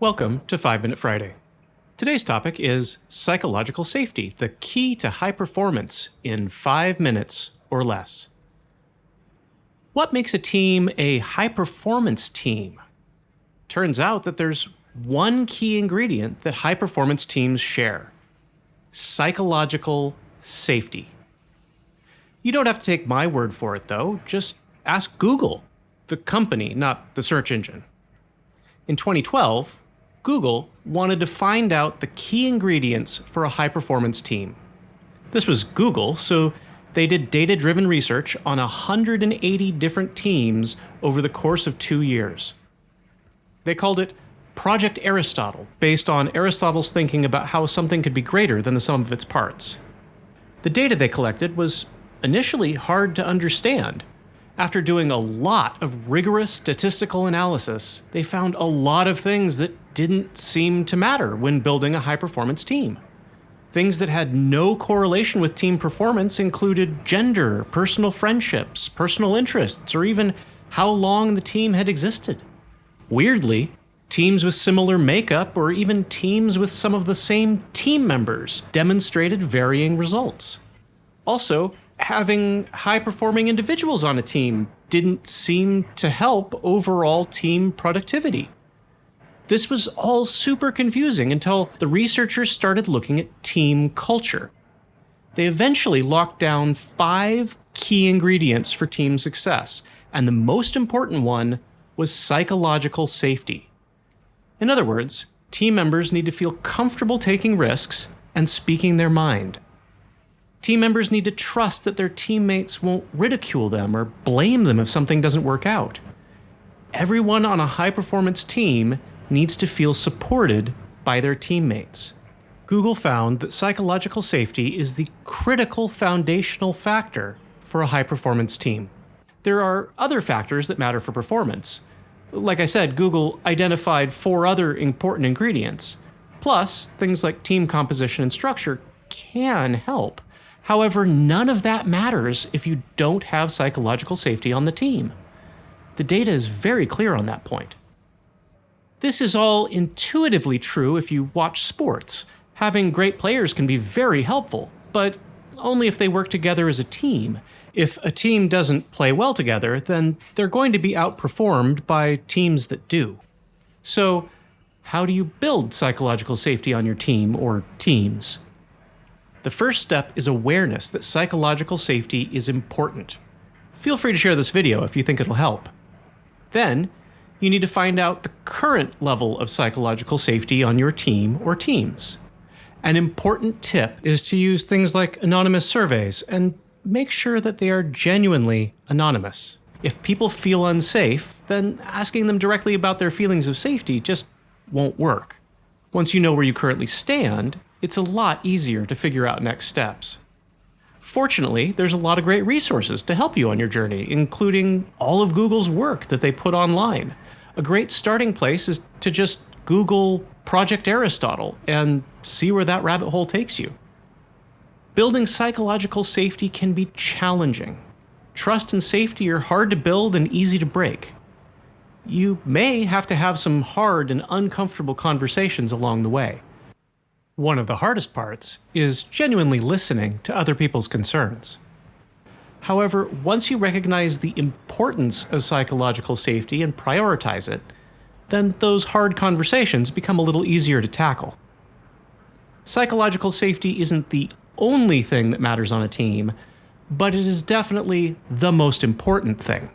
Welcome to 5 Minute Friday. Today's topic is psychological safety, the key to high performance in 5 minutes or less. What makes a team a high-performance team? Turns out that there's one key ingredient that high-performance teams share: psychological safety. You don't have to take my word for it, though. Just ask Google, the company, not the search engine. In 2012, Google wanted to find out the key ingredients for a high-performance team. This was Google, so they did data-driven research on 180 different teams over the course of 2 years. They called it Project Aristotle, based on Aristotle's thinking about how something could be greater than the sum of its parts. The data they collected was initially hard to understand. After doing a lot of rigorous statistical analysis, they found a lot of things that didn't seem to matter when building a high-performance team. Things that had no correlation with team performance included gender, personal friendships, personal interests, or even how long the team had existed. Weirdly, teams with similar makeup or even teams with some of the same team members demonstrated varying results. Also, having high-performing individuals on a team didn't seem to help overall team productivity. This was all super confusing until the researchers started looking at team culture. They eventually locked down 5 key ingredients for team success, and the most important one was psychological safety. In other words, team members need to feel comfortable taking risks and speaking their mind. Team members need to trust that their teammates won't ridicule them or blame them if something doesn't work out. Everyone on a high-performance team needs to feel supported by their teammates. Google found that psychological safety is the critical foundational factor for a high-performance team. There are other factors that matter for performance. Like I said, Google identified 4 other important ingredients. Plus, things like team composition and structure can help. However, none of that matters if you don't have psychological safety on the team. The data is very clear on that point. This is all intuitively true if you watch sports. Having great players can be very helpful, but only if they work together as a team. If a team doesn't play well together, then they're going to be outperformed by teams that do. So, how do you build psychological safety on your team or teams? The first step is awareness that psychological safety is important. Feel free to share this video if you think it'll help. Then, you need to find out the current level of psychological safety on your team or teams. An important tip is to use things like anonymous surveys and make sure that they are genuinely anonymous. If people feel unsafe, then asking them directly about their feelings of safety just won't work. Once you know where you currently stand, it's a lot easier to figure out next steps. Fortunately, there's a lot of great resources to help you on your journey, including all of Google's work that they put online. A great starting place is to just Google Project Aristotle and see where that rabbit hole takes you. Building psychological safety can be challenging. Trust and safety are hard to build and easy to break. You may have to have some hard and uncomfortable conversations along the way. One of the hardest parts is genuinely listening to other people's concerns. However, once you recognize the importance of psychological safety and prioritize it, then those hard conversations become a little easier to tackle. Psychological safety isn't the only thing that matters on a team, but it is definitely the most important thing.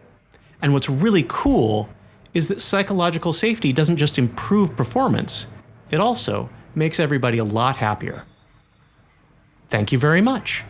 And what's really cool is that psychological safety doesn't just improve performance, it also makes everybody a lot happier. Thank you very much.